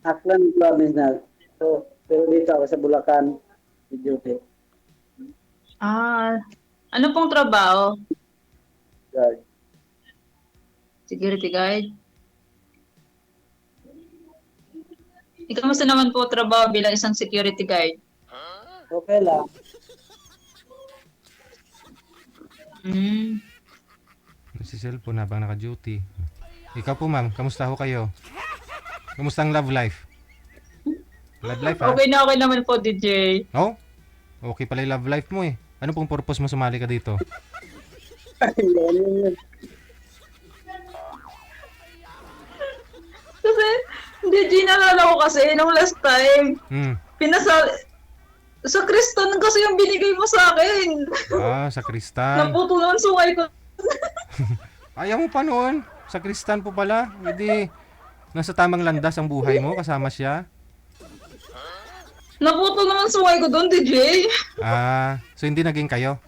Aklan province na. So, pero dito ako sa Bulacan, duty Ah, ano pong trabaho? guard. Security guard? Kamusta naman po trabaho bilang isang security guard? Okay lang. Hmm. Si cellphone habang naka-duty. Ikaw po ma'am, kamusta ho kayo? Kamusta ang love life? Love life ha? Okay naman po, DJ. Oh? Okay pala yung love life mo eh. Ano pong purpose mo sumali ka dito? Yun. Kasi, DJ, naalala ko kasi, nung last time, Hmm. pinasal... Sa Kristan kasi yung binigay mo sa akin. Sa kristan. Naputulan sungay ko. Ayaw mo pa noon. Sa kristan po pala. Hindi, nasa tamang landas ang buhay mo. Kasama siya. Naputulan sungay ko doon, DJ. So hindi naging kayo?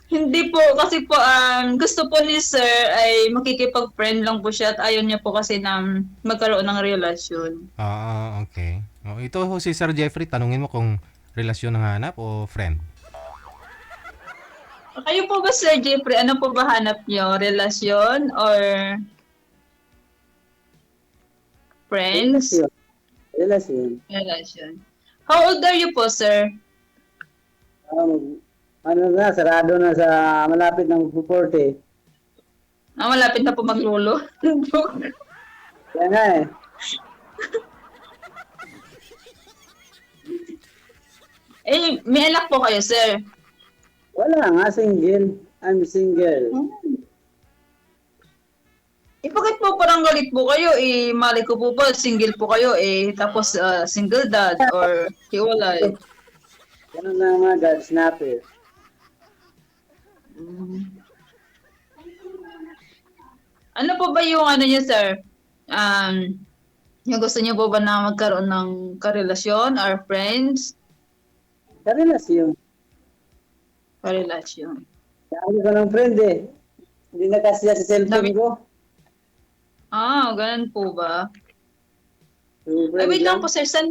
Hindi po, kasi po, gusto po ni Sir ay makikipag-friend lang po siya at ayaw niya po kasi na magkaroon ng relasyon. Okay. Ito ho si Sir Jeffrey. Tanungin mo kung relasyon ang hanap o friend. Kayo po ba, Sir Jeffrey, ano po ba hanap niyo? Relasyon or friends? Relasyon. Relasyon. How old are you po, Sir? Ano na, sarado na sa malapit ng 40. Malapit na po maglolo. Kaya nga eh. May anak po kayo, Sir. Wala nga, single. I'm single. Bakit po parang galit po kayo? Mali ko po ba, single po kayo, tapos single dad or hiwalay? Ganun na mga God snapper. Ano po ba yung ano niyo, Sir? Yung gusto niyo po ba na magkaroon ng karelasyon or friends? Karelasyon. Karelasyon. Dami ko ng friend eh. Hindi na kasya sa cellphone Dami- ko. Ganun po ba? Two Ay, friends wait lang po, Sir. Saan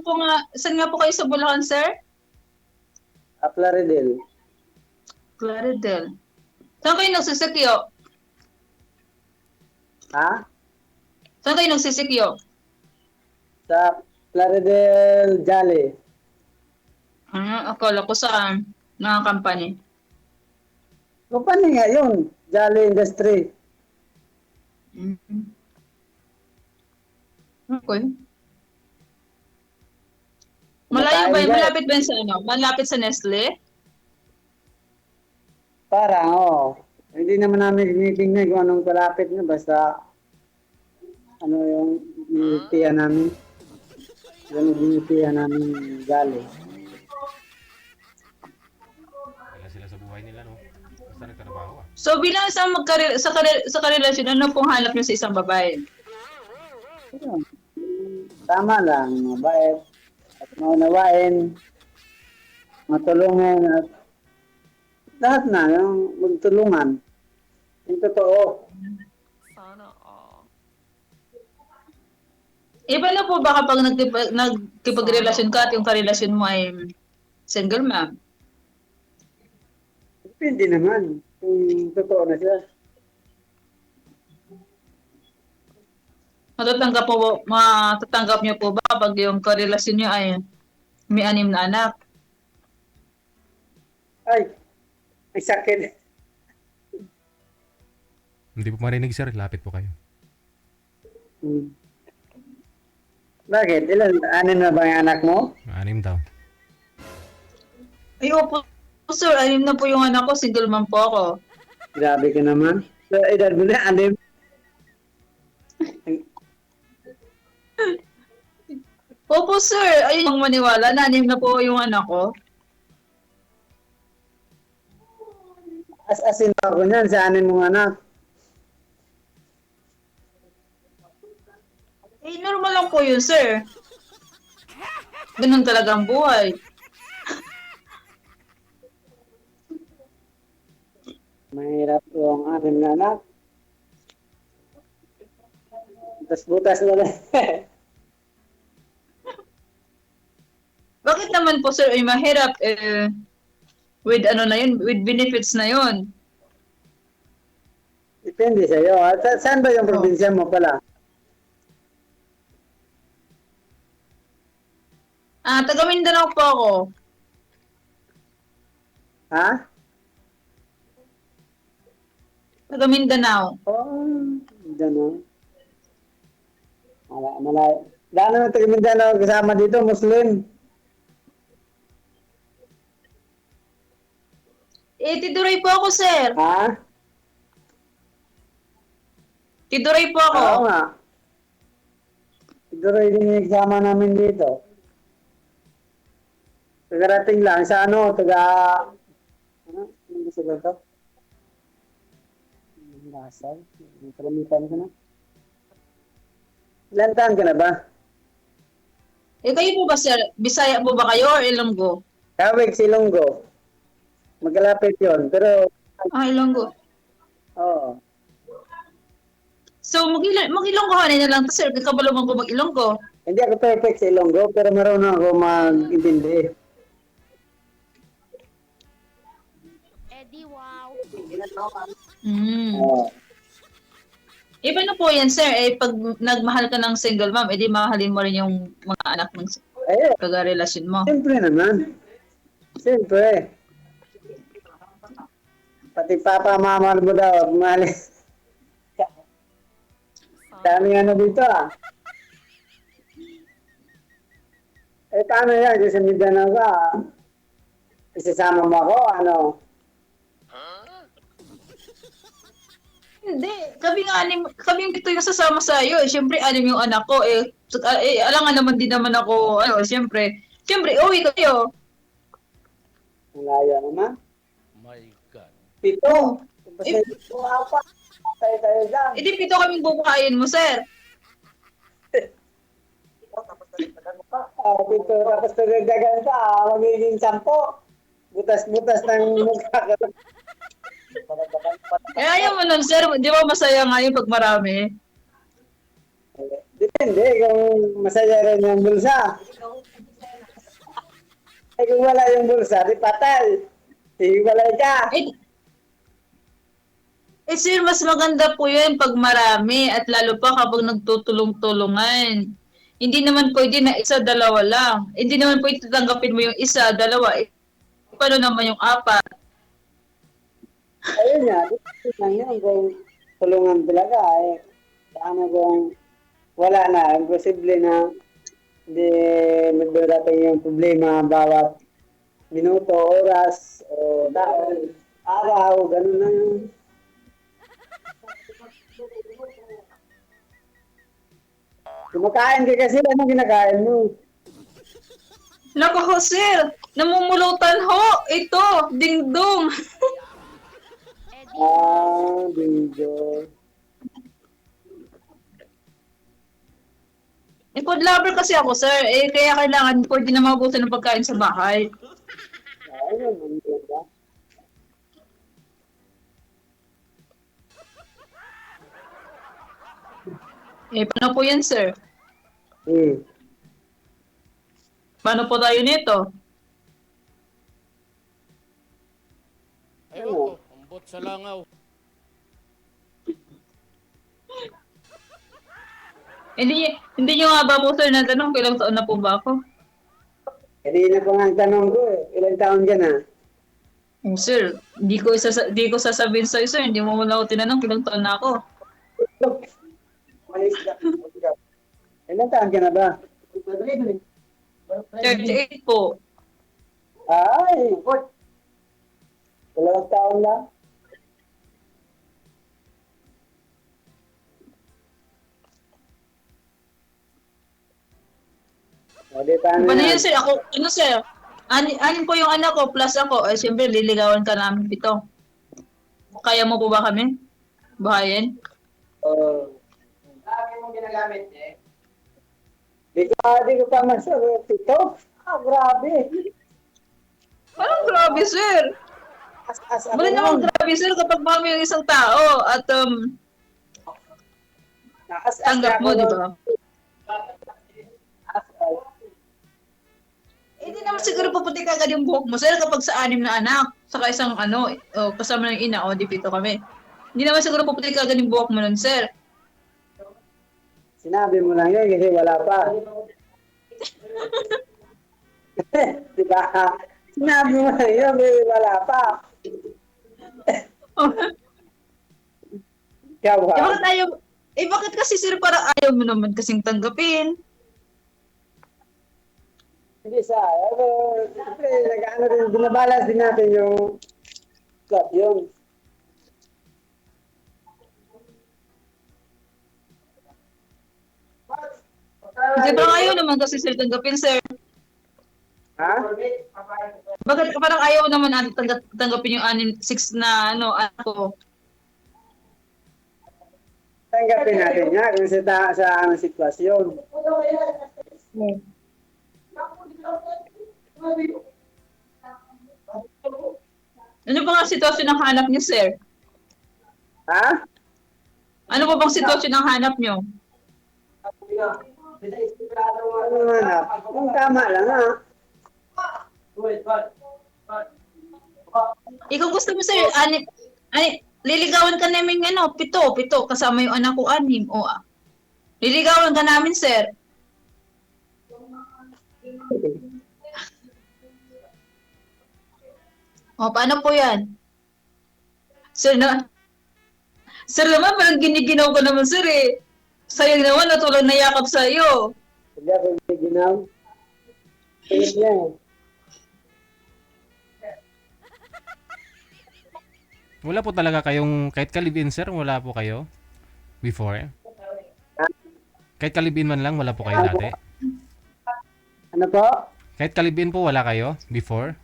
nga po kayo sa Bulacan, Sir? Aplaredel. Claridel. Saan kayo nagsisikyo? Ha? Saan kayo nagsisikyo? Sa Plaridel Jolly. Akala ko saan? Na company. Company nga yun. Jolly Industry. Okay. Malayo ba yun? Matayo, Malapit ba yun sa ano? Malapit sa Nestle? Parang, oo. Hindi naman namin tinitingnan kung anong kalapit na. Basta, ano yung binitihan namin. Yung binitihan namin Jolly. Wala sila sa buhay nila, no? Basta nagtrabaho ah. So bilang isang sa karelasyon, ano pong hanap niyo sa isang babae? Ayun. Tama lang. Mabait. At maunawain. Matulungan. At lahat na. Yung magtulungan. Yung totoo. Iba na po ba kapag nagkipagrelasyon ka at yung karelasyon mo ay single ma'am? Depende naman. Kung totoo na siya. Matatanggap niyo po ba pag yung karelasyon niyo ay may 6 na anak? Ay, may sakit. Hindi po marinig sir, lapit po kayo. Hmm. Bakit? Ilan? Ano na ba yung anak mo? 6 daw. Ay, opo, sir. 6 na po yung anak ko. Single mom po ako. Grabe ka naman. Sa edad mo na, anim. Opo, sir. Ayun yung maniwala. 6 na po yung anak ko. As-asin ako niyan sa anim mong anak. Normal lang po yun, sir. Ganun talaga ang buhay. Mahirap yung anim na anak. Butas-butas na lang. naman po, sir, ay mahirap, with ano na yun, with benefits na yun. Depende sa'yo. Saan ba yung probinsya mo pala? Taga Mindanao po ako. Ha? Taga Mindanao. Gano'n. Malayo. Gaano na taga Mindanao kasama dito, Muslim? Tiduray po ako, sir. Ha? Tiduray po ako. Oo nga. Siguro din yung exama namin dito. Tagarating lang sa ano, ano gusto ba ito? Lasal. Kalamitan ko na. Ilan taon ka na ba? Kayo po ba, sir? Bisaya po ba kayo or Ilonggo? Kawig si Ilonggo. Magkalapit yun. Pero, Ilonggo. oo. So, mag-Ilonggo na lang to, sir. Kabalo mo ko mag-Ilonggo. Hindi ako perfect sa Ilonggo, pero marunong ako mag-intindi. Eddie, wow. Oo. Paano po yan, sir? Pag nagmahal ka ng single mom, edi mahalin mo rin yung mga anak ng Ayun. kaga-relasyon mo. Siyempre naman. Siyempre. Pati papa, mama mo daw, malis. Dami ano dito paano yan? Kasi sa Mindanao ka, isasama mo ako, ano? Hindi. Kami yung pito yung sasama sa iyo. Siyempre, anim yung anak ko. Alangan naman din naman ako, siyempre, uwi kayo. Malayo naman. My God. Pito. Basta ito, apat. Tayo dyan. Edi pito kaming bubuhayin mo, sir. Pito, tapos tuladagan ka, magiging 10. Butas-butas ng mukha ka. Ayaw mo nun, sir. Di ba masaya nga yung pag marami? Depende kung masaya rin yung bulsa. Kung wala yung bulsa, di patay. Hiwalay ka. Sir, mas maganda po yun pag marami at lalo pa kapag nagtutulong-tulungan. Hindi naman pwede na isa, dalawa lang. Hindi naman pwede tatanggapin mo yung isa, dalawa. Paano naman yung apat? Ayun nga, dito lang yun. Kung tulungan talaga, paano kung wala na, imposible na hindi magdarating yung problema bawat minuto, oras, o taon, araw, ganun na yun. Kumakain ka kasi, ano ginakain mo? Naku ho, sir! Namumulutan ho! Ito! Dingdong! Eddie, Bingo. Food lover kasi ako, sir. Kaya kailangan pwede na mabuti ng pagkain sa bahay. Ayun, ang ganda. Paano po yan, sir? Paano po tayo nito? Ayun ko, ambot sa langaw. Hindi nyo nga ba po, sir, natanong kailang taon na po ba ako? Kanina pa nga ang tanong ko, ilang taon ka na? Sir, di ko sasabihin sa'yo, sir. Hindi mo muna ako tinanong kailang taon na ako. Ilang taon ka na ba? 38 po. Ay, 2 taon lang. Paano Paano yan? yan, sir? Ako, sir? Anin po yung anak ko, plus ako. Siyempre, liligawan ka namin pito. Kaya mo po ba kami? Bahayin? Dami mong ginagamit Di ko pa masagot ito. Grabe. Parang grabe, sir. As Bali naman grabe, sir, kapag mami yung isang tao at tanggap mo, di ba? Hindi naman siguro puputi ka agad yung buhok mo, sir, kapag sa 6 na anak, saka isang kasama ng ina, di 7 kami. Hindi naman siguro puputi ka agad yung buhok mo nun, sir. Sinabi mo lang yun kasi wala pa. Di ba? Sinabi mo lang yun kasi wala pa. Ikaw ba? Bakit kasi sir, para ayaw mo naman kasing tanggapin? Hindi sa, siyempre, nag-ano rin, binabalance din natin yung club yun. Kasi parang ayaw naman kasi sir tanggapin, sir. Ha? Bakit parang ayaw naman natin tanggapin yung 6 na anak ko? Tanggapin natin nga kung sa anong sitwasyon. Ano ba ang sitwasyon ng hanap niyo, sir? Ha? Ano ba bang sitwasyon ng hanap niyo? Ano hanap? Yung tama lang ha. Ikaw gusto mo, sir, liligawan ka namin 7 kasama yung anak ko 6. Liligawan ka namin, sir. Paano po yan? Sir naman, parang giniginaw ko naman, sir eh. Sayang naman, natulang nayakap sa iyo. Hindi ako ginaw. Ayun yan. Wala po talaga kayong, kahit kalibin sir, wala po kayo? Before? Kahit kalibin man lang, wala po kayo dati? Ano po? Kahit kalibin po, wala kayo? Before?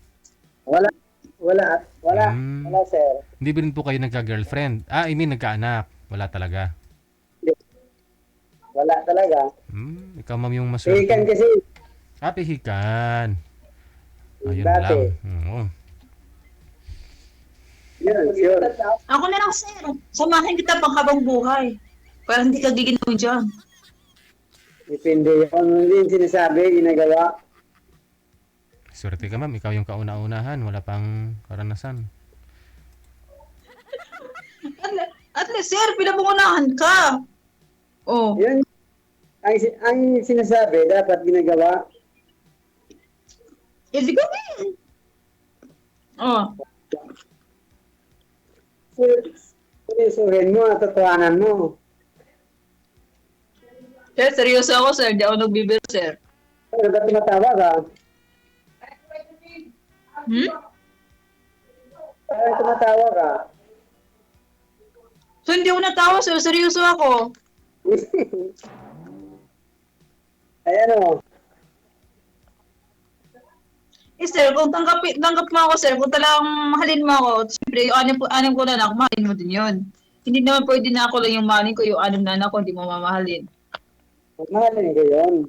Wala. Wala, sir. Hindi ba rin po kayo nagka-girlfriend? I mean, nagka-anak. Wala talaga. Wala talaga. Ikaw ma'am yung maswerte. Pihikan kasi. Pihikan. Ayun Dati. lang. Oo. Yun, sure. Ako na lang, sir. Samahin kita pang habang buhay. Para hindi ka giginaw dyan. Depende yun. Ano din sinasabi, ginagawa. Swerte ka ma'am, ikaw yung kauna-unahan. Wala pang karanasan. At least, sir, pinapungunahan ka. Yun. Ang sinasabi, dapat ginagawa. Di gawin. Seryosohin mo, totohanan mo. Sir, seryoso ako, sir. Di ako nagbibiro, sir. Ano ba tumatawa ka? Parang tumatawa ka. So, hindi ako natawa, sir. Seryoso ako. Ayan o. Sir, kung tanggap mo ako, sir, kung talagang mahalin mo ako, siyempre, yung 6 ko na anak, mahalin mo din yun. Hindi naman pwede na ako lang yung mahalin ko, yung 6 na anak ko, hindi mo mamahalin. Mahalin ko yun.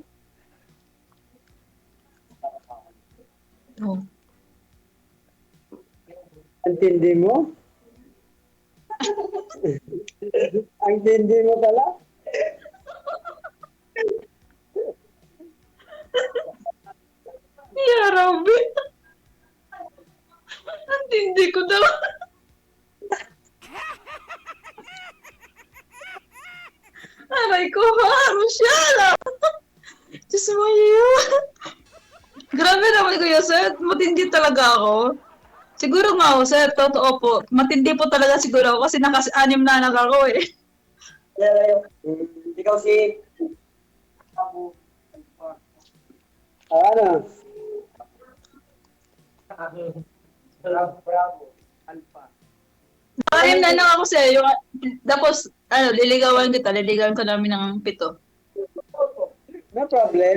Ang tindi mo? Ang tindi mo pala? Ya Rabbi. Ang tindi ko daw. Aray ko, Rochelle! Diyos mo yun. Grabe naman kuya, sir. Matindi talaga ako. Siguro nga ako, sir. Totoo po. Matindi po talaga siguro ako kasi nakas-6 na anak ako eh. Ikaw si... Ano? Bravo. Alpha. 6 na anak ako, sir. Tapos, liligawan kita. Liligawan ko namin ng 7. No problem.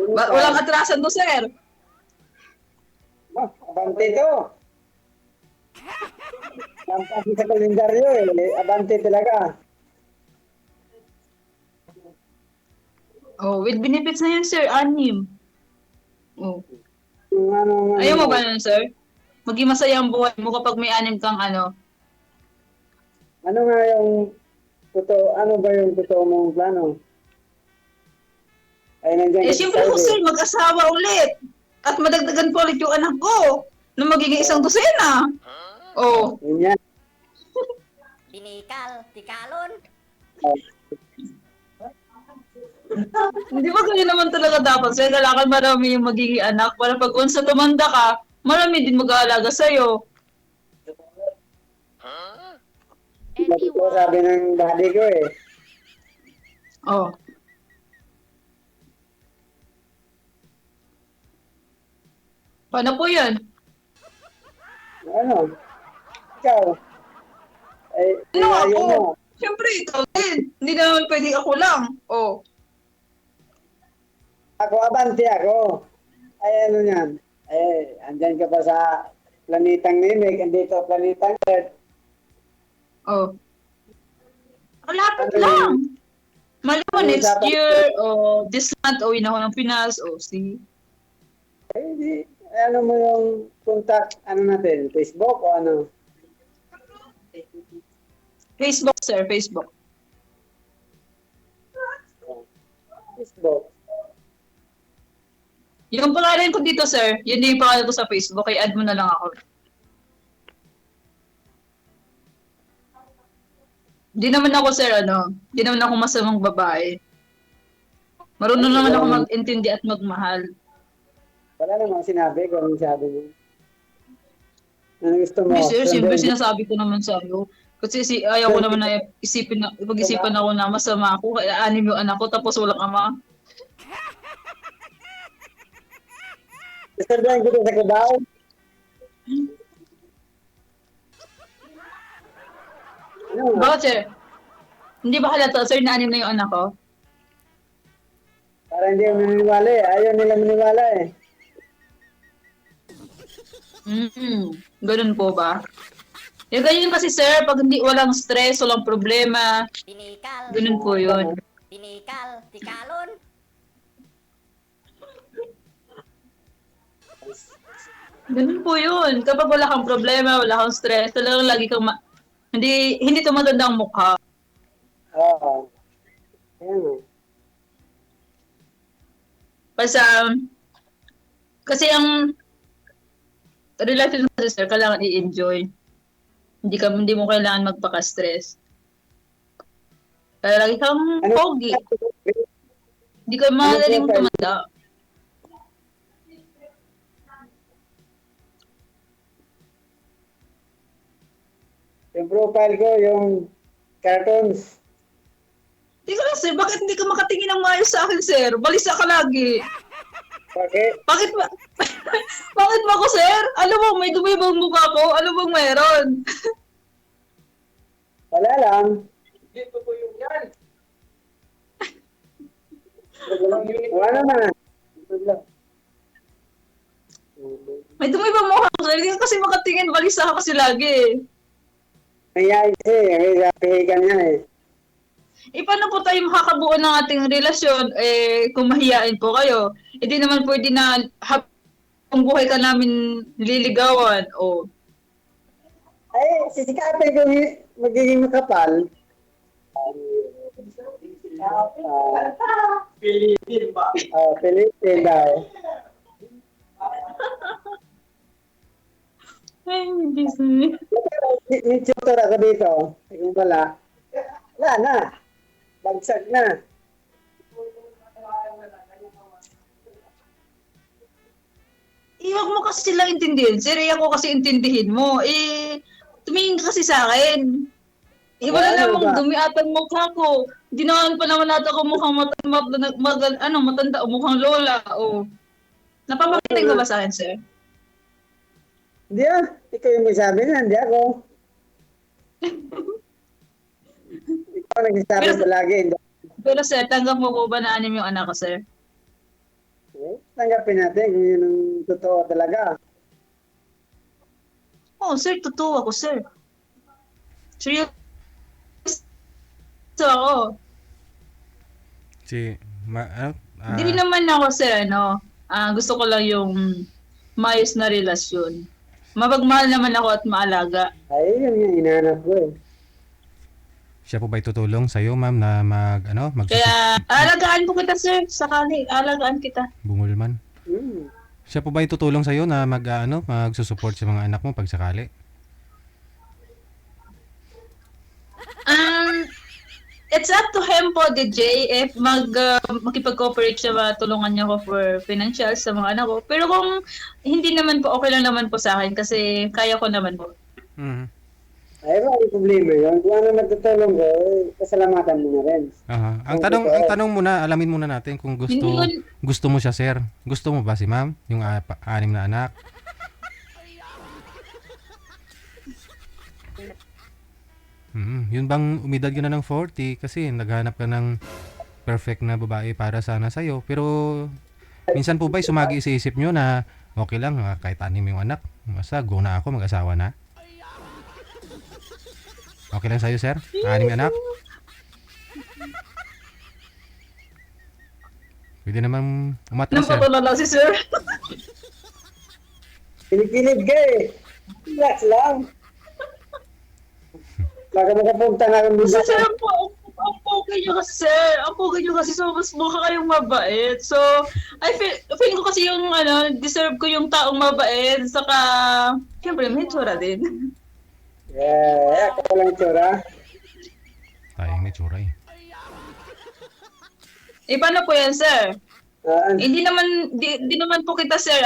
Walang atrasan to, sir. Abante to. Lampas sa kalendaryo eh. Abante talaga. With benefits na yun, sir. 6. Ano, Ayaw mo ba nun, sir? Maging masaya ang buhay mo kapag may 6 kang Ano nga yung totoo, ano ba yung totoo mong plano? Ay, nandiyan Eh, ka sa siyempre ako, Saudi. sir, mag-asawa ulit. At madagdagan po ulit yung anak ko na magiging isang dosena. Oh, Yun yan. Binikal, tikalon. hindi ba ganyan naman talaga dapat, sir? Kailangan marami yung magiging anak para pag once na tumanda ka, marami din mag-aalaga sa'yo. Eddie, Ito wow. sabi ng daddy ko eh. Oh. Paano po yan? Ano? Ikaw? Ay, Ano ayaw ako? mo. Siyempre, ikaw din. Hindi naman pwedeng ako lang. Oh. Ako, abante ako. Ay, ano yan? Ay, andyan ka pa sa planetang Nimig, andito planetang Earth. Oh. Malapit Ano lang. Mali mo, Ano next usapan? year, o this month, uwi na ako ng Pinas, o see. Eh, di, ano mo yung contact, ano natin, Facebook o ano? Facebook, sir, Facebook. Facebook. Yung pangalan ko dito, sir, yun din yung pangalan ko sa Facebook, kaya add mo na lang ako. Di naman ako, sir, di naman ako masamang babae. Marunong Ay, naman ako wala mag-intindi at magmahal. Wala namang sinabi, kung anong sabi mo. Ano gusto mo? Hindi, sir, siyempre Sundan- sinasabi ko naman sa'yo. Kasi ayaw ko naman na pag-isipan ako na masama ako, kaya anim yung anak ko, tapos walang ama. Sundan ko to sa Cubao. Ano? Bakit, sir? Hindi ba halata, sir, na anim na yung anak ko? Para hindi mo maniniwala eh. Ayaw nila maniwala eh. Ganun po ba? Yung ganyan kasi, sir, pag hindi walang stress, walang problema, Binikal, ganun po yun. binikal, tikalon. Ganun po yun. Kapag wala kang problema, wala kang stress, talagang lagi kang hindi tumatanda ang mukha. Oo. Ayan o. Kasi ang relasyon kasi, sir, kailangan i-enjoy. Hindi mo kailangan magpaka-stress. Kaya lagi kang pogi. Hindi ka madaling tumanda. Yung profile ko, yung cartoons. Hindi ka lang, sir. Bakit hindi ka makatingin ng maayos sa akin, sir? Balisa ka lagi. Bakit? Bakit ba? Bakit ba ako, sir? Ano mo, may dumi bang mukha ko? Ano bang meron? Wala lang. Wala naman. May dumi bang mukha ko, sir? Hindi ka kasi makatingin. Balisa ka kasi lagi. Nangyayari siya eh. May sabihin niya eh. Paano po tayo makakabuo ng ating relasyon kung mahiyain po kayo? Hindi naman pwede na habang buhay ka namin liligawan o Ay, sisikapin ko magiging makapal. Pilitin ba? Pilitin daw. ay, hindi sir. May tutor ako dito. Kung wala. Wala na. Bagsak na. Huwag mo kasi silang intindihin. Sir, ako kasi intindihin mo. Tumingin ka kasi sa akin. Wala Ano namang ba? dumiatan mukha ko. Hindi naman pa naman natin ako mukhang matanda o mukhang lola. O. Napapakinig ka ba sa akin, sir? Hindi ah. Ikaw yung may sabi na. Hindi ako. Ikaw nagsasabi Pero- palagi. Pero sir, tanggap mo po ba na anim yung anak ko, sir? Tanggapin natin kung yun ang totoo talaga. Oo, sir, totoo ako, sir. Seryoso ako. Hindi rin naman ako, sir, gusto ko lang yung maayos na relasyon. Mapagmahal naman ako at maalaga. Ay, yun yung inahanap ko eh. Siya po ba tutulong sa iyo, ma'am, na Kaya alagaan po kita, sir. Sakali, alagaan kita. bungol man? Hmm. Siya po ba tutulong sa iyo na magsusupport sa mga anak mo pag sakali? It's up to him po, DJ, if makipag-cooperate siya, matulungan niya ko for financial sa mga anak ko. Pero kung hindi naman po, okay lang naman po sa akin kasi kaya ko naman po. Mhm. Ay, may problema yun. Kung ano nagtutulong ko, pasalamatan mo na rin. Aha. Ang tanong muna, alamin muna natin kung gusto mo siya, sir. Gusto mo ba si ma'am, yung 6 na anak? Yun bang umidad ka na ng 40 kasi naghanap ka ng perfect na babae para sana sa'yo. Pero minsan po ba'y sumagi sa isip nyo na okay lang kahit 6 yung anak. Basta go na ako, mag-asawa na. Okay lang sa'yo, sir? 6 anak? Pwede naman umatras, sir. Napatulala si sir. Pinipilit ka eh. Relax lang. Baka makapunta na akong Kasi dito. sir, ang pogi niyo kasi, sir. Ang pogi niyo kasi, so mas mukha kayong mabait. So, I feel ko kasi yung, deserve ko yung taong mabait. Saka, siyempre, may tsura din. Yeah, ako lang tsura. Tayang may tsura eh. Paano po yan, sir? Ano? Hindi naman po kita, sir,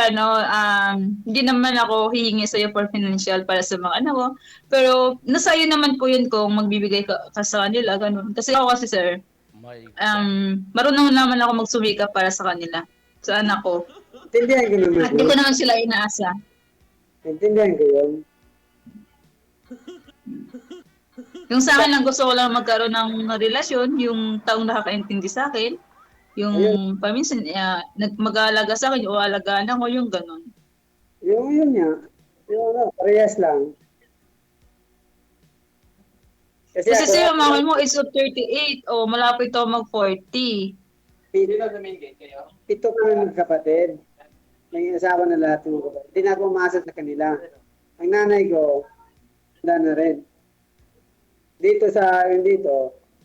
hindi naman ako hihingi sa iyo for financial para sa mga anak ko. Pero nasa iyo naman po yun kung magbibigay ka sa kanila, ganun. Kasi ako kasi, sir, My marunong naman ako magsumikap para sa kanila, sa anak ko. Intindihan ko naman At di yun. ko naman sila inaasa. Intindihan ko yun. Yung sa akin lang, gusto ko lang magkaroon ng relasyon, yung taong nakakaintindi sa akin, yung paminsan mag-aalaga sa akin, o alagaan ako, yung ganun. Yun nga. Yung parehas lang. Kasi sir, ang mahal mo is 38, o malapit ako mag-40. Pito kami magkapatid. May asawa na lahat ng mga kapatid. Hindi na ako umasa sa kanila. Ang nanay ko, wala na rin. Dito,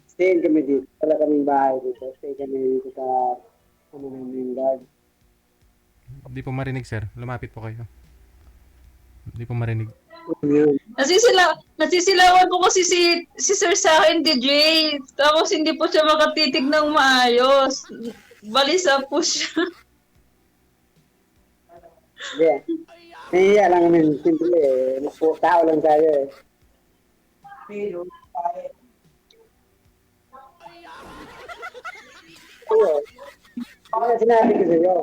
stay kami dito. Wala kaming bahay dito. Stay kami dito sa, namin guard. Hindi po marinig, sir. Lumapit po kayo. Hindi po marinig. Yun. Nasisilawan po kasi si sir sa akin, DJ. Tapos hindi po siya makatitig ng maayos. Balisa po siya. Hindi. Nahiya lang namin. Simple eh. Tao lang tayo eh. Pero, ano sinabi ko sa'yo?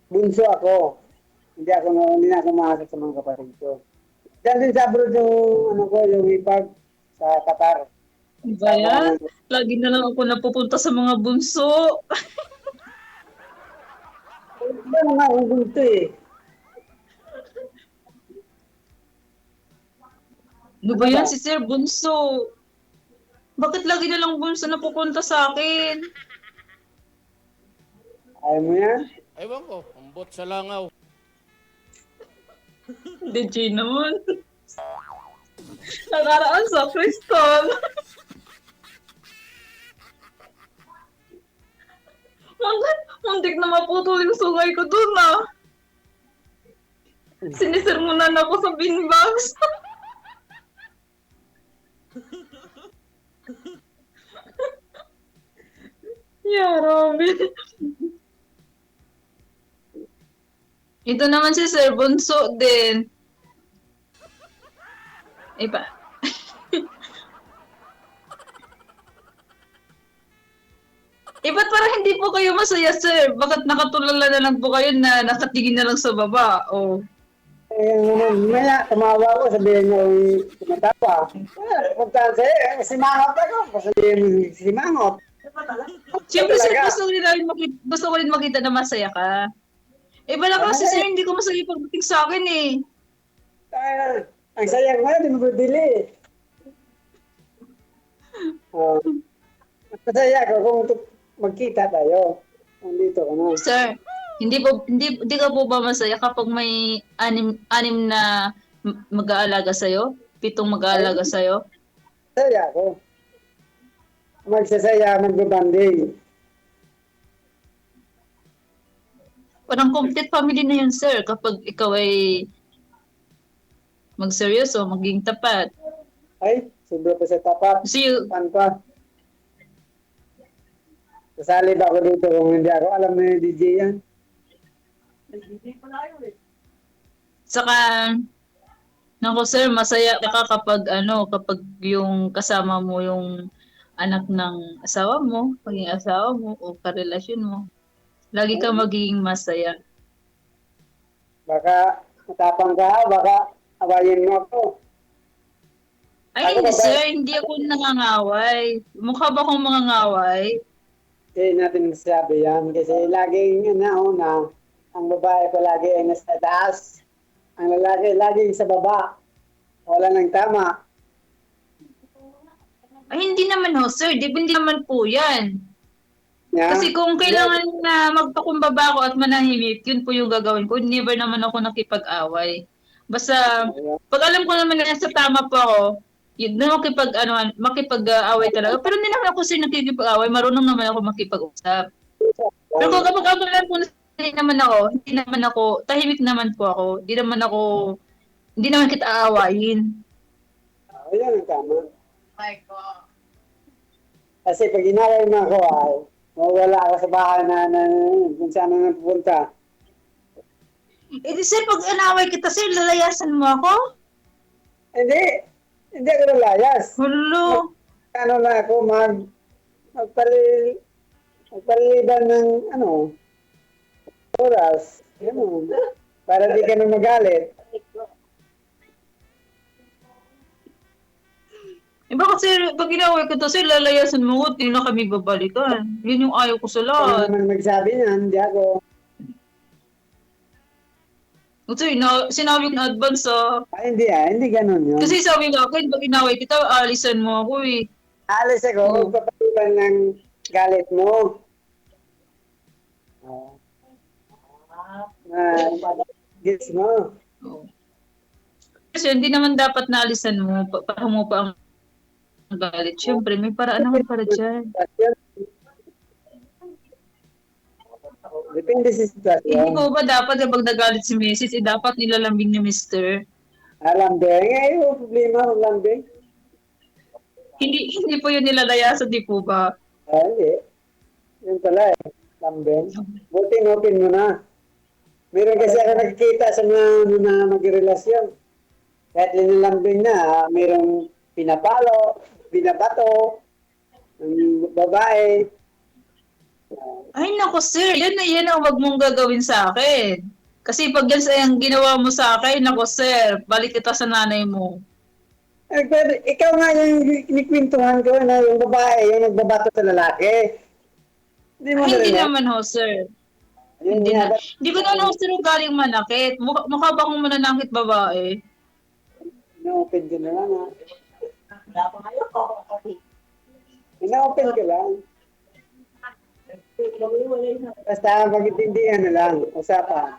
Bunso ako. Hindi na ako makasal sa mga kapatid ko. Diyan din sa abroad yung ipag sa Qatar. Diba yan? Lagi na lang ako napupunta sa mga bunso. Iba naman ang bunso eh. Ano ba yan si Sir Bunso? Bakit lagi na lang bunso napupunta sa akin? Ayaw mo yan? Ewan ko, ambot sa langaw. DJ naman. Nakaraan sa Crystal. Muntik na maputol yung sungay ko dun ah. Sinisermonan ako sa beanbox. Yeah, Robin. Ito naman si Sir Bunso din. Iba. Ba't parang hindi po kayo masaya, sir? Bakit nakatulala na lang po kayo na nakatingin na lang sa baba? Oh. Maya, tumawa ko, sabihin niya, tumatawa. Puntaan sa'yo, simangot ako. Sabihin mo, simangot. Siyempre, sir, gusto ko rin makita na masaya ka. Iba na kasi, sir, hindi ko masaya pagdating sa akin eh. Ang sayang mo, di mo bibili. Masaya ko kung magkita tayo. Nandito ka na. Sir, hindi ka po ba masaya kapag may anim na mag-aalaga sa'yo? 7 mag-aalaga sa'yo? Saya ako. Magsasaya, magbabanding. Parang complete family na yun, sir, kapag ikaw ay magseryoso, maging tapat. Ay, sobra pa sa tapat. Kasi Pan pa. Kasali ba ako dito kung hindi ako alam na yung DJ yan? saka, naku sir, masaya ka kapag kapag yung kasama mo yung anak ng asawa mo, maging asawa mo o karelasyon mo. Lagi ka magiging masaya. Baka matapang ka, baka awayin mo ako. Ay, Ako hindi ba- sir, hindi ako nangangaway. Mukha ba akong mangangaway? Hindi natin masasabi yan kasi laging nauna, ang babae palagi ay nasa taas. Ang lalaki laging sa baba. Wala nang tama. Ay, hindi naman ho, sir. Hindi naman po yan. Yeah? Kasi kung kailangan na magpakumbaba ako at manahimik, yun po yung gagawin ko. Never naman ako nakipag-away. Basta, pag alam ko naman na sa tama po ako, yun na makipag-away talaga. Pero hindi naman ako sir nakikipag-away. Marunong naman ako makipag-usap. Pero kung kapag alam ko na hindi naman ako, tahimik naman po ako. Hindi naman kita aawayin. Ayan ang tama. Kasi pag inaway mo ako ay, mawala ako sa bahay na kung saan na napupunta. Eh di sir, pag inaway kita sir, lalayasan mo ako? Hindi ako nalayas. Hulo. Ano na ako, magpaliliban ng oras. Ganun. Para di ka na magalit. Eh bakit sir, pag inaway kita sir, lalayasan mo ko, hindi na kami babalikan. Yun yung ayaw ko sa Ano lahat. naman magsabi niyan, hindi ako. Sir, sinabi ko na advance Hindi ganun yun. Kasi sabi nga ako, pag inaway kita, alisan mo ako eh. Alis ako, magpapaliban ng galit mo. Gets mo. Oo. Kasi hindi naman dapat naalisan mo, para mo pa ang galit. Siyempre, may paraan naman para dyan. Depende sa Hindi sitwasyon. po ba dapat kapag nagalit si Mrs., dapat nilalambing ni Mr.? Lambing, yung problema ng lambing. Hindi po yun nilalayasan, di po ba? Hindi. Yun pala eh. Lambing. Buti open mo na. Meron kasi ako nakikita sa mga magrelasyon. Kahit linalambing na, merong pinapalo, binabato, ng babae. Ay, nako sir, yan ang wag mong gagawin sa akin. Kasi pag yan ang ginawa mo sa akin, nako sir, balik kita sa nanay mo. Pero ikaw nga yung inikwentuhan ko na yung babae, yung nagbabato sa lalaki. Hindi mo Ay, hindi narinig? naman ho, sir. Yun Hindi nga, na. Hindi ko naman ho, sir, galing manakit. Mukha ba akong mananakit babae? ina-open ko na lang ha. Ina-open ko lang. Basta pag-intindihan na lang, usapan.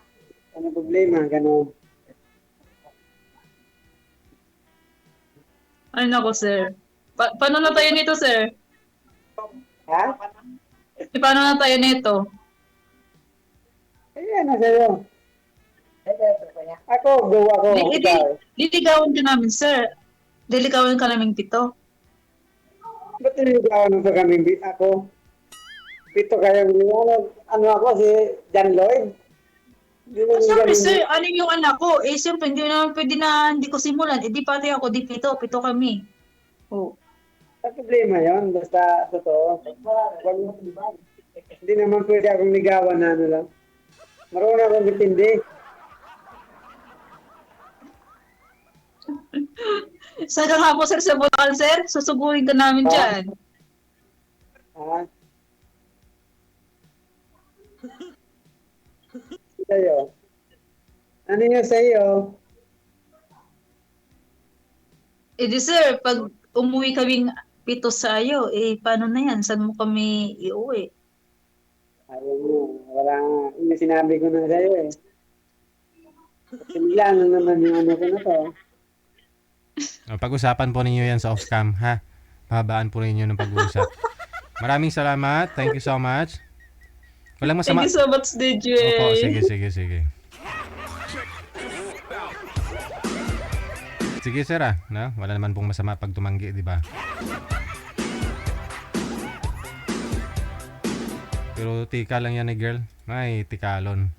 Ano problema, gano'n. Ay, nako, sir. Paano na tayo nito, sir? Ha? Paano na tayo nito? Ayan na sa'yo. Ako, go ako. Ikaw. Liligawan ka namin, sir. Liligawan ka namin pito. Ba't niligawan mo pa kami? Ako? Pito kayo. Ano ako, si John Lloyd? Hindi mo Siyempre, galing- sir, ano yung anak ko? Eh, siyempre, hindi naman pwede na hindi ko simulan. Eh, di pati ako, di pito. Pito kami. Oh. Ang problema yun, basta totoo. Hindi naman pwede akong ligawan na ano lang. Marunong akong ditindi. Saka nga po, sir, sa Bulacan, sir. Susugurin ka namin dyan. Ha? Sa'yo. Ano yung sa'yo? Eh, di, sir, pag umuwi kaming pito sa'yo, eh, paano na yan? Saan mo kami iuwi? Ayaw mo. Wala nga. Yung sinabi ko na sa'yo eh. Bigla na naman yung ano ko na to. Pag-usapan po ninyo yan sa off-cam, ha? pahabaan po ninyo ng pag-uusap. Maraming salamat. Thank you so much. Walang Thank masama. you so much, DJ. Opo, sige. Sige sir no? Wala naman pong masama pag tumanggi, di ba? Pero tika lang yan girl. Ay, tikalon.